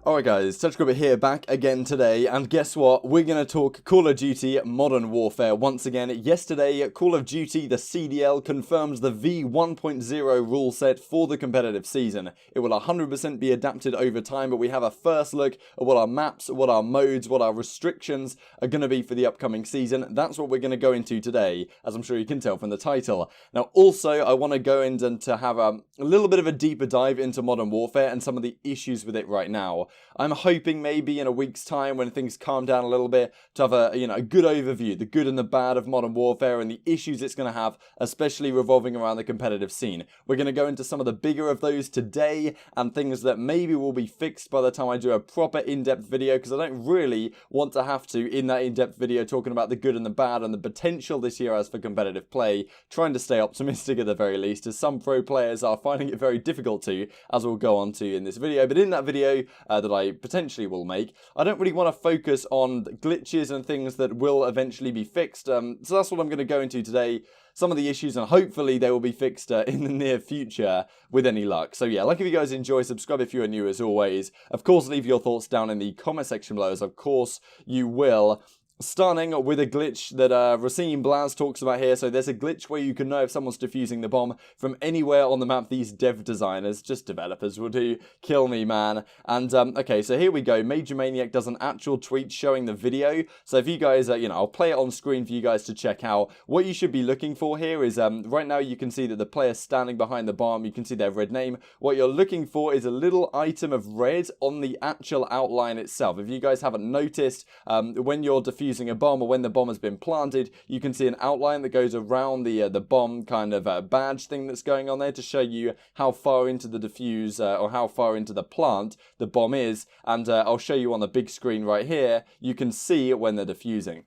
Alright guys, TouchGrubber here back again today, and guess what? We're going to talk Call of Duty Modern Warfare once again. Yesterday, Call of Duty, the CDL, confirms the V1.0 rule set for the competitive season. It will 100% be adapted over time, but we have a first look at what our maps, what our modes, what our restrictions are going to be for the upcoming season. That's what we're going to go into today, as I'm sure you can tell from the title. Now also, I want to go in and to have a little bit of a deeper dive into Modern Warfare and some of the issues with it right now. I'm hoping maybe in a week's time when things calm down a little bit to have a good overview, the good and the bad of Modern Warfare and the issues it's going to have, especially revolving around the competitive scene. We're going to go into some of the bigger of those today and things that maybe will be fixed by the time I do a proper in-depth video, because I don't really want to have to, in that in-depth video, talking about the good and the bad and the potential this year has for competitive play, trying to stay optimistic at the very least, as some pro players are finding it very difficult to, as we'll go on to in this video. But in that video that I potentially will make, I don't really want to focus on glitches and things that will eventually be fixed, so that's what I'm going to go into today, some of the issues, and hopefully they will be fixed in the near future with any luck. So yeah, like if you guys enjoy, subscribe if you are new as always. Of course, leave your thoughts down in the comment section below, as of course you will. Starting with a glitch that Racine Blaz talks about here. So there's a glitch where you can know if someone's defusing the bomb from anywhere on the map. These dev designers, just developers, will do. Kill me, man. And okay, so here we go. Major Maniac does an actual tweet showing the video. So if you guys, I'll play it on screen for you guys to check out. What you should be looking for here is, right now you can see that the player's standing behind the bomb. You can see their red name. What you're looking for is a little item of red on the actual outline itself. If you guys haven't noticed, when you're defusing a bomb or when the bomb has been planted, you can see an outline that goes around the bomb kind of badge thing that's going on there to show you how far into the defuse or how far into the plant the bomb is, and I'll show you on the big screen right here. You can see when they're defusing.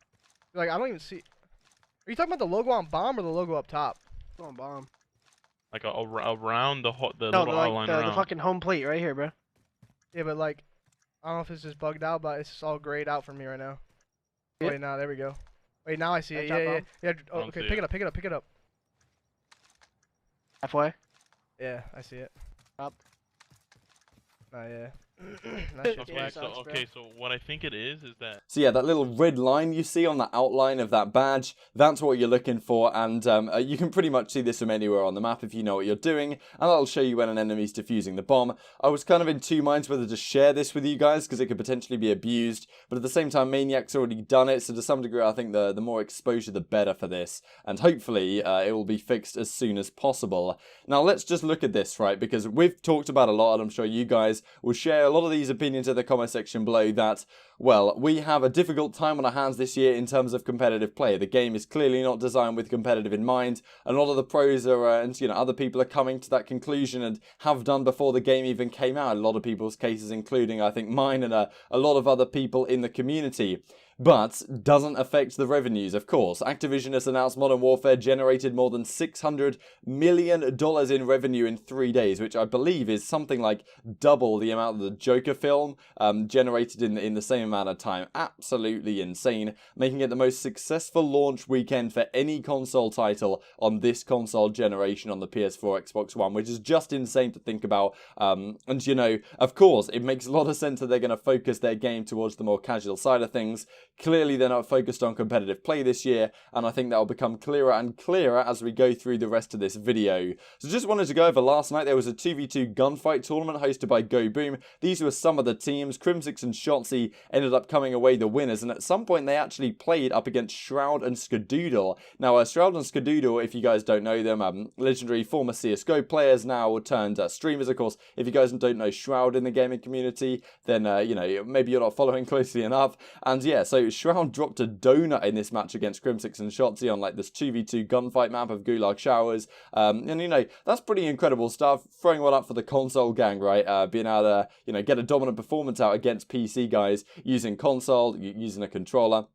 Like, I don't even see. Are you talking about the logo on bomb or the logo up top? On bomb. Like around the no, little outline around. The fucking home plate right here, bro. Yeah, but like, I don't know if it's just bugged out, but it's just all grayed out for me right now. Yeah. Wait, now there we go. Wait, now I see it. Yeah. Oh, okay, pick it up. Halfway. Yeah, I see it. Up. Oh yeah. Okay, so what I think it is that... So yeah, that little red line you see on the outline of that badge, that's what you're looking for, and you can pretty much see this from anywhere on the map if you know what you're doing, and that'll show you when an enemy's defusing the bomb. I was kind of in two minds whether to share this with you guys, because it could potentially be abused, but at the same time, Maniac's already done it, so to some degree I think the more exposure the better for this, and hopefully it will be fixed as soon as possible. Now let's just look at this, right, because we've talked about a lot, and I'm sure you guys will share a lot of these opinions in the comment section below that, well, we have a difficult time on our hands this year in terms of competitive play. The game is clearly not designed with competitive in mind, and a lot of the pros are, and other people are coming to that conclusion and have done before the game even came out. A lot of people's cases, including, I think, mine and a lot of other people in the community. But doesn't affect the revenues, of course. Activision has announced Modern Warfare generated more than $600 million in revenue in 3 days, which I believe is something like double the amount of the Joker film generated in the same amount of time. Absolutely insane, making it the most successful launch weekend for any console title on this console generation on the PS4, Xbox One, which is just insane to think about. And of course, it makes a lot of sense that they're going to focus their game towards the more casual side of things. Clearly, they're not focused on competitive play this year, and I think that will become clearer and clearer as we go through the rest of this video. So just wanted to go over last night, there was a TV2 Gunfight tournament hosted by Go Boom. These were some of the teams. Crimsix and Shotzi ended up coming away the winners, and at some point they actually played up against Shroud and Skadoodle. Now, Shroud and Skadoodle, if you guys don't know them, legendary former CSGO players now turned streamers, of course. If you guys don't know Shroud in the gaming community, then, maybe you're not following closely enough. And yeah, so Shroud dropped a donut in this match against Crimsix and Shotzi on like this 2v2 gunfight map of Gulag Showers. And that's pretty incredible stuff. Throwing one up for the console gang, right? Being able to, get a dominant performance out against PC guys using console, using a controller.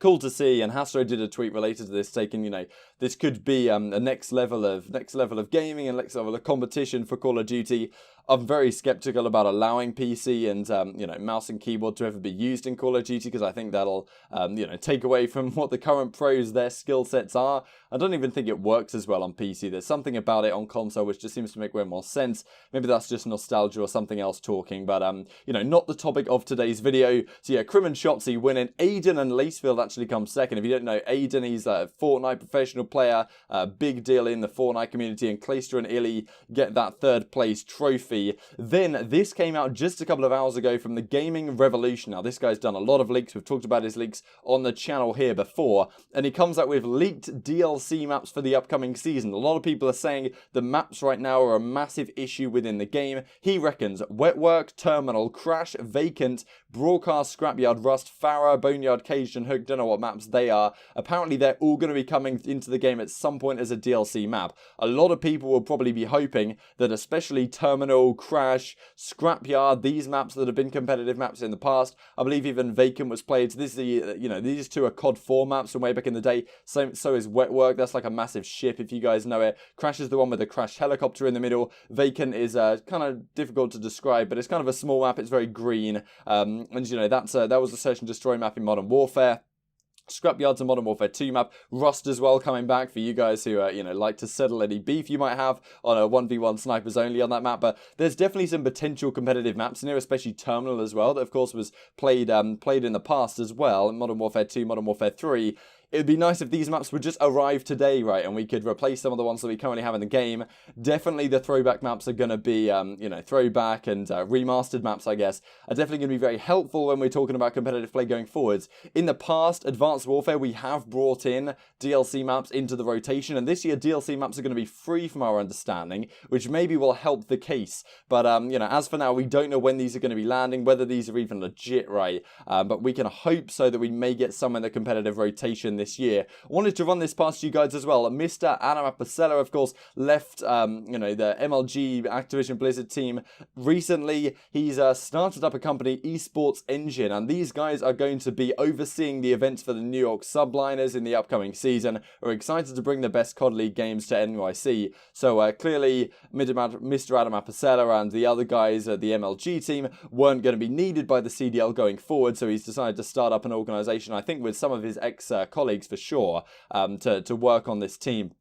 cool to see. And Hastro did a tweet related to this, taking, you know, this could be a next level of gaming and next level of competition for Call of Duty. I'm very skeptical about allowing PC and, you know, mouse and keyboard to ever be used in Call of Duty, because I think that'll, you know, take away from what the current pros, their skill sets are. I don't even think it works as well on PC. There's something about it on console which just seems to make way more sense. Maybe that's just nostalgia or something else talking, but, you know, not the topic of today's video. So yeah, Krim and Shotzi winning. Aiden and Lacefield actually come second. If you don't know Aiden, he's a Fortnite professional player, big deal in the Fortnite community, and Clayster and Illy get that third place trophy. Then this came out just a couple of hours ago from the Gaming Revolution. Now this guy's done a lot of leaks. We've talked about his leaks on the channel here before, and he comes out with leaked DLC maps for the upcoming season. A lot of people are saying the maps right now are a massive issue within the game. He reckons Wetwork, Terminal, Crash, Vacant, Broadcast, Scrapyard, Rust, Farah, Boneyard, Caged and Hook. Don't know what maps they are. Apparently they're all going to be coming into the game at some point as a DLC map. A lot of people will probably be hoping that especially Terminal, Crash, Scrapyard, these maps that have been competitive maps in the past, I believe even Vacant was played. This is the, you know, these two are CoD 4 maps from way back in the day. So is Wetwork. That's like a massive ship if you guys know it. Crash is the one with the crashed helicopter in the middle. Vacant is kind of difficult to describe, but it's kind of a small map. It's very green, and you know that was the Search and Destroy map in Modern Warfare. Scrapyard's a Modern Warfare 2 map. Rust as well coming back for you guys who, you know, like to settle any beef you might have on a 1v1 snipers only on that map. But there's definitely some potential competitive maps in here, especially Terminal as well, that of course was played in the past as well, in Modern Warfare 2, Modern Warfare 3. It would be nice if these maps would just arrive today, right, and we could replace some of the ones that we currently have in the game. Definitely the throwback maps are going to be, you know, throwback and remastered maps, I guess, are definitely going to be very helpful when we're talking about competitive play going forwards. In the past, Advanced Warfare, we have brought in DLC maps into the rotation, and this year DLC maps are going to be free from our understanding, which maybe will help the case. But, you know, as for now, we don't know when these are going to be landing, whether these are even legit, right? But we can hope so that we may get some in the competitive rotation this year. I wanted to run this past you guys as well. Mr. Adam Apicella, of course, left, you know, the MLG Activision Blizzard team recently. He's started up a company, Esports Engine, and these guys are going to be overseeing the events for the New York Subliners in the upcoming season. We're excited to bring the best COD League games to NYC. So clearly, Mr. Adam Apicella and the other guys at the MLG team weren't going to be needed by the CDL going forward, so he's decided to start up an organization, I think with some of his ex-colleagues for sure, to work on this team.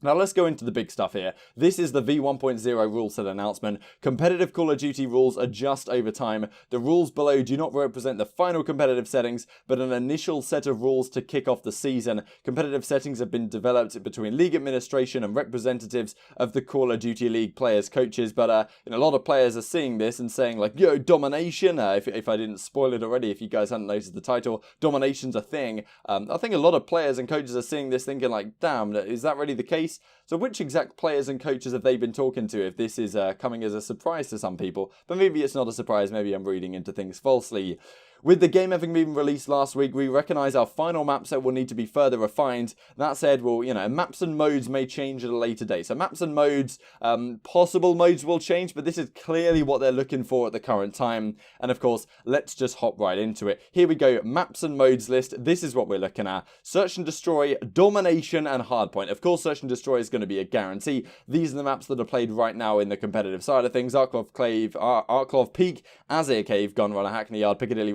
Now let's go into the big stuff here. This is the V1.0 rule set announcement. Competitive Call of Duty rules adjust over time. The rules below do not represent the final competitive settings, but an initial set of rules to kick off the season. Competitive settings have been developed between league administration and representatives of the Call of Duty League players, coaches, but you know, a lot of players are seeing this and saying like, yo, domination, if I didn't spoil it already, if you guys hadn't noticed the title, domination's a thing. I think a lot of players and coaches are seeing this thinking like, damn, is that really the case? So which exact players and coaches have they been talking to if this is coming as a surprise to some people? But maybe it's not a surprise, maybe I'm reading into things falsely. With the game having been released last week, we recognise our final map set will need to be further refined. That said, well, you know, maps and modes may change at a later date. So maps and modes, possible modes will change, but this is clearly what they're looking for at the current time. And of course, let's just hop right into it. Here we go, maps and modes list. This is what we're looking at. Search and Destroy, Domination, and Hardpoint. Of course, Search and Destroy is going to be a guarantee. These are the maps that are played right now in the competitive side of things. Arklov Peak, Azir Cave, Gunrunner, Hackney Yard, Piccadilly,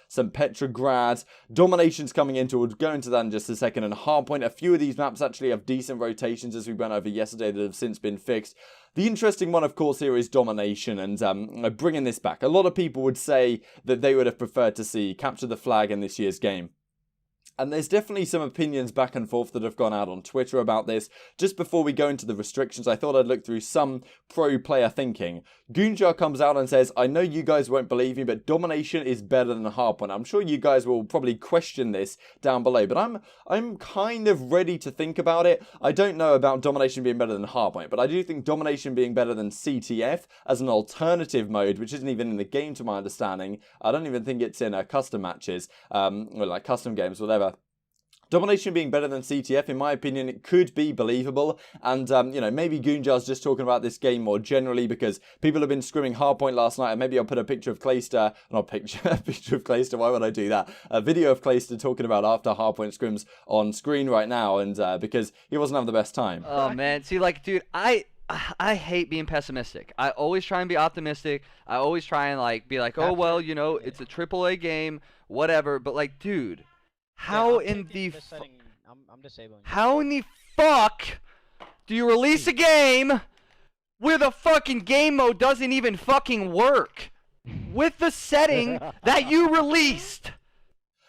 some Petrograd. Domination's coming into, we'll go into that in just a second, and Hardpoint. A few of these maps actually have decent rotations, as we went over yesterday, that have since been fixed. The interesting one, of course, here is Domination, and bringing this back. A lot of people would say that they would have preferred to see Capture the Flag in this year's game. And there's definitely some opinions back and forth that have gone out on Twitter about this. Just before we go into the restrictions, I thought I'd look through some pro-player thinking. Goonjar comes out and says, I know you guys won't believe me, but Domination is better than Hardpoint. I'm sure you guys will probably question this down below, but I'm kind of ready to think about it. I don't know about Domination being better than Hardpoint, but I do think Domination being better than CTF as an alternative mode, which isn't even in the game to my understanding. I don't even think it's in custom matches, or like custom games, whatever. Domination being better than CTF, in my opinion, it could be believable. And, you know, maybe Goonjar's just talking about this game more generally because people have been scrimming hardpoint last night. And maybe I'll put a picture of Clayster, not a picture of Clayster, why would I do that? A video of Clayster talking about after hardpoint scrims on screen right now. And because he wasn't having the best time. Oh, man. See, like, dude, I hate being pessimistic. I always try and be optimistic. I always try and, like, be like, oh, well, you know, it's a AAA game, whatever. But, like, dude. How in the I'm disabling. How in the fuck do you release a game where the fucking game mode doesn't even fucking work with the setting that you released?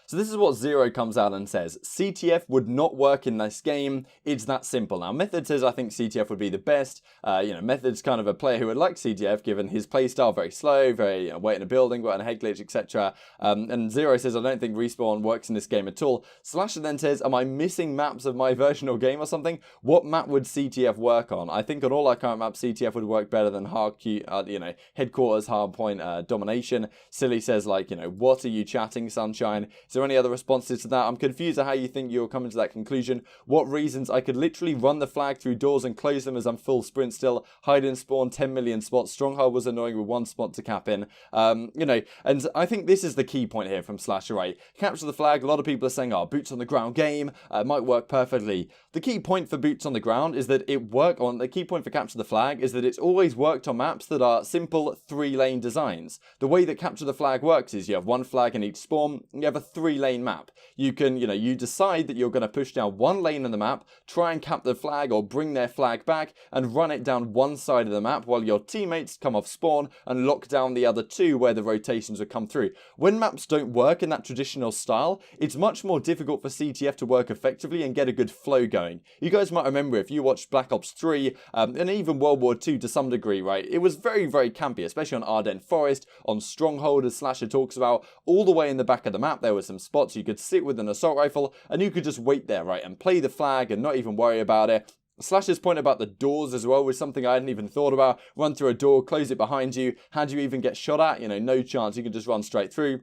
So this is what Zero comes out and says. CTF would not work in this game. It's that simple. Now, Method says, I think CTF would be the best. You know, Method's kind of a player who would like CTF, given his playstyle very slow, very, you know, wait in a building, wait in a head glitch, etc. And Zero says, I don't think Respawn works in this game at all. Slasher then says, am I missing maps of my version or game or something? What map would CTF work on? I think on all our current maps, CTF would work better than you know, Headquarters, Hardpoint, Domination. Silly says, like, you know, what are you chatting, Sunshine? Is there any other responses to that? I'm confused at how you think you're coming to that conclusion. What reasons? I could literally run the flag through doors and close them as I'm full sprint still. Hide and spawn 10 million spots. Stronghold was annoying with one spot to cap in. You know, and I think this is the key point here from Slasher 8. Capture the flag. A lot of people are saying, oh, boots on the ground game might work perfectly. The key point for boots on the ground is that the key point for capture the flag is that it's always worked on maps that are simple 3-lane designs. The way that capture the flag works is you have one flag in each spawn, you have a 3-lane map. You can, you know, you decide that you're going to push down one lane on the map, try and cap the flag or bring their flag back and run it down one side of the map while your teammates come off spawn and lock down the other two where the rotations would come through. When maps don't work in that traditional style, it's much more difficult for CTF to work effectively and get a good flow going. You guys might remember if you watched Black Ops 3 and even World War 2 to some degree, right? It was very, very campy, especially on Ardennes Forest, on Stronghold as Slasher talks about. All the way in the back of the map there were some spots you could sit with an assault rifle and you could just wait there, right, and play the flag and not even worry about it. Slash's point about the doors as well was something I hadn't even thought about. Run through a door, close it behind you. How do you even get shot at? You know, no chance. You can just run straight through.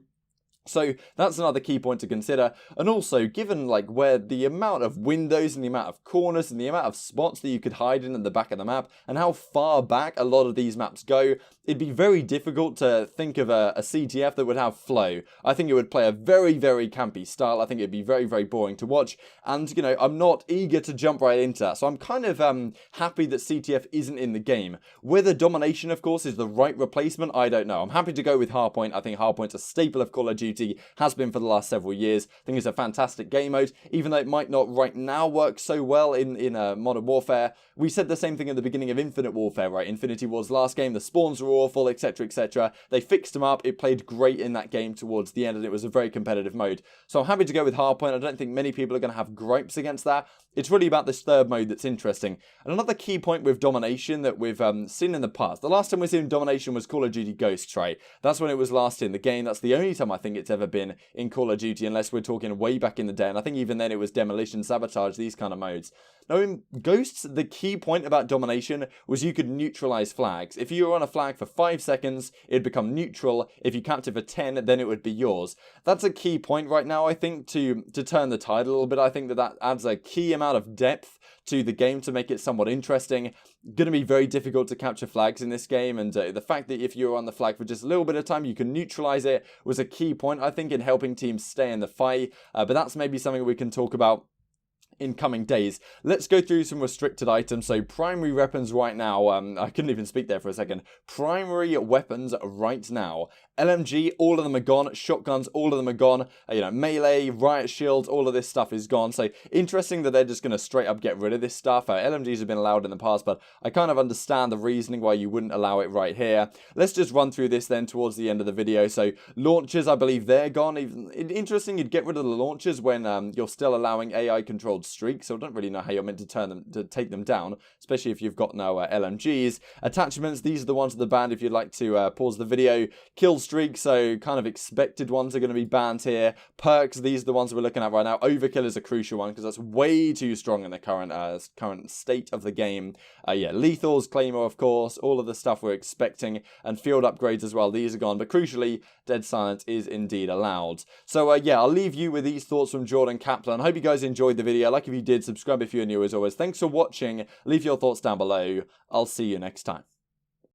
So that's another key point to consider. And also, given like where the amount of windows and the amount of corners and the amount of spots that you could hide in at the back of the map and how far back a lot of these maps go, it'd be very difficult to think of a CTF that would have flow. I think it would play a very, very campy style. I think it'd be very, very boring to watch. And, you know, I'm not eager to jump right into that. So I'm kind of happy that CTF isn't in the game. Whether Domination, of course, is the right replacement, I don't know. I'm happy to go with Hardpoint. I think Hardpoint's a staple of Call of Duty. Has been for the last several years. I think it's a fantastic game mode, even though it might not right now work so well in Modern Warfare. We said the same thing at the beginning of Infinite Warfare, right? Infinity Ward's last game, the spawns were awful, etc, etc. They fixed them up, it played great in that game towards the end, and it was a very competitive mode. So I'm happy to go with Hardpoint. I don't think many people are going to have gripes against that. It's really about this third mode that's interesting. And another key point with Domination that we've seen in the past. The last time we've seen Domination was Call of Duty Ghosts, right? That's when it was last in the game. That's the only time I think it's ever been in Call of Duty, unless we're talking way back in the day. And I think even then it was Demolition, Sabotage, these kind of modes. Now in Ghosts, the key point about Domination was you could neutralize flags. If you were on a flag for 5 seconds, it'd become neutral. If you capped it for 10, then it would be yours. That's a key point right now, I think, to turn the tide a little bit. I think that adds a key amount of depth to the game to make it somewhat interesting. Going to be very difficult to capture flags in this game, and the fact that if you're on the flag for just a little bit of time, you can neutralize it was a key point, I think, in helping teams stay in the fight. But that's maybe something we can talk about in coming days. Let's go through some restricted items. So primary weapons right now, I couldn't even speak there for a second. Primary weapons right now. LMG, all of them are gone. Shotguns, all of them are gone. You know, melee, riot shields, all of this stuff is gone. So interesting that they're just going to straight up get rid of this stuff. LMGs have been allowed in the past, but I kind of understand the reasoning why you wouldn't allow it right here. Let's just run through this then towards the end of the video. So launchers, I believe they're gone. Interesting, you'd get rid of the launchers when you're still allowing AI controlled streak, so I don't really know how you're meant to take them down, especially if you've got no LMGs. Attachments, these are the ones at the banned if you'd like to pause the video. Kill streak, so kind of expected ones are going to be banned here. Perks, these are the ones we're looking at right now. Overkill is a crucial one because that's way too strong in the current state of the game. Yeah, lethals, claymore, of course, all of the stuff we're expecting, and field upgrades as well. These are gone, but crucially, dead silence is indeed allowed. So yeah, I'll leave you with these thoughts from Jordan Kaplan. Hope you guys enjoyed the video. Like if you did, subscribe if you're new as always. Thanks for watching. Leave your thoughts down below. I'll see you next time.